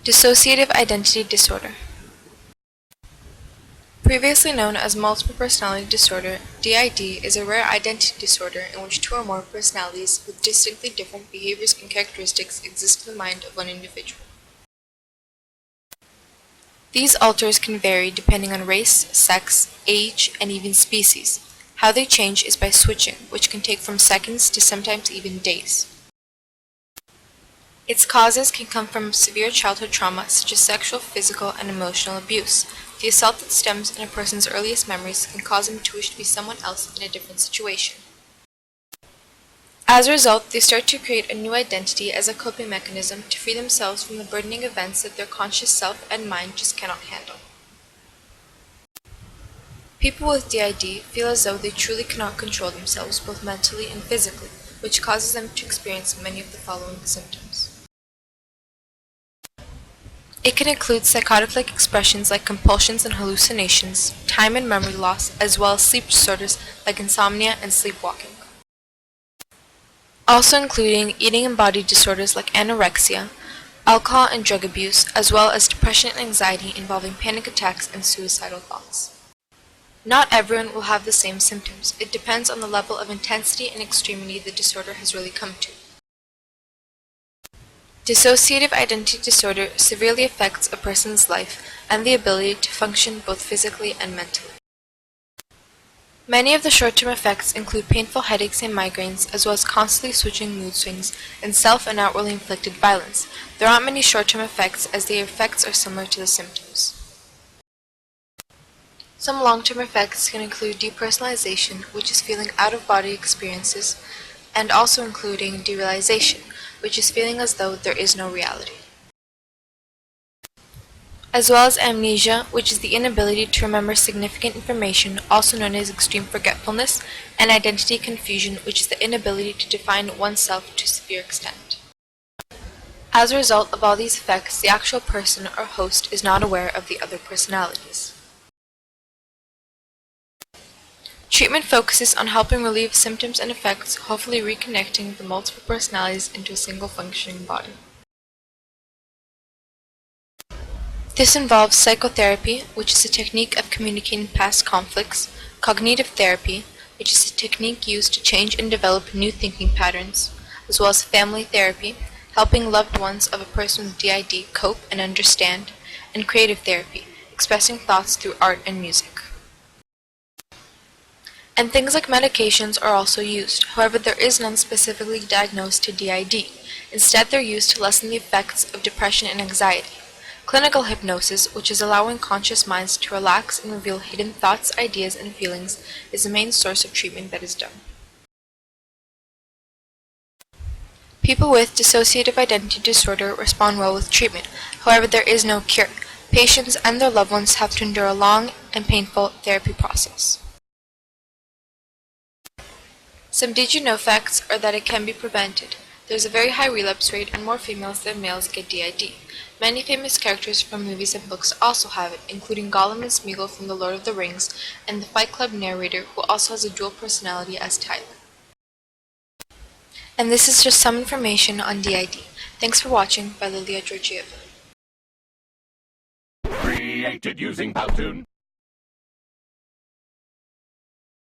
Dissociative identity disorder. Previously known as multiple personality disorder, DID is a rare identity disorder in which two or more personalities with distinctly different behaviors and characteristics exist in the mind of one individual. These alters can vary depending on race, sex, age, and even species. How they change is by switching, which can take from seconds to sometimes even days. Its causes can come from severe childhood trauma such as sexual, physical, and emotional abuse. The assault that stems in a person's earliest memories can cause them to wish to be someone else in a different situation. As a result, they start to create a new identity as a coping mechanism to free themselves from the burdening events that their conscious self and mind just cannot handle. People with DID feel as though they truly cannot control themselves both mentally and physically, which causes them to experience many of the following symptoms. It can include psychotic-like expressions like compulsions and hallucinations, time and memory loss, as well as sleep disorders like insomnia and sleepwalking. Also including eating and body disorders like anorexia, alcohol and drug abuse, as well as depression and anxiety involving panic attacks and suicidal thoughts. Not everyone will have the same symptoms. It depends on the level of intensity and extremity the disorder has really come to. Dissociative identity disorder severely affects a person's life and the ability to function both physically and mentally. Many of the short-term effects include painful headaches and migraines, as well as constantly switching mood swings and self- and outwardly inflicted violence. There aren't many short-term effects, as the effects are similar to the symptoms. Some long-term effects can include depersonalization, which is feeling out-of-body experiences, and also including derealization, which is feeling as though there is no reality. As well as amnesia, which is the inability to remember significant information, also known as extreme forgetfulness, and identity confusion, which is the inability to define oneself to a severe extent. As a result of all these effects, the actual person or host is not aware of the other personalities. Treatment focuses on helping relieve symptoms and effects, hopefully reconnecting the multiple personalities into a single functioning body. This involves psychotherapy, which is a technique of communicating past conflicts, cognitive therapy, which is a technique used to change and develop new thinking patterns, as well as family therapy, helping loved ones of a person with DID cope and understand, and creative therapy, expressing thoughts through art and music. And things like medications are also used. However, there is none specifically diagnosed to DID. Instead, they're used to lessen the effects of depression and anxiety. Clinical hypnosis, which is allowing conscious minds to relax and reveal hidden thoughts, ideas, and feelings, is the main source of treatment that is done. People with dissociative identity disorder respond well with treatment. However, there is no cure. Patients and their loved ones have to endure a long and painful therapy process. Some did you know facts are that it can be prevented. There's a very high relapse rate and more females than males get DID. Many famous characters from movies and books also have it, including Gollum and Smeagol from The Lord of the Rings, and the Fight Club narrator who also has a dual personality as Tyler. And this is just some information on DID. Thanks for watching by Liliya Georgieva. Created using Powtoon.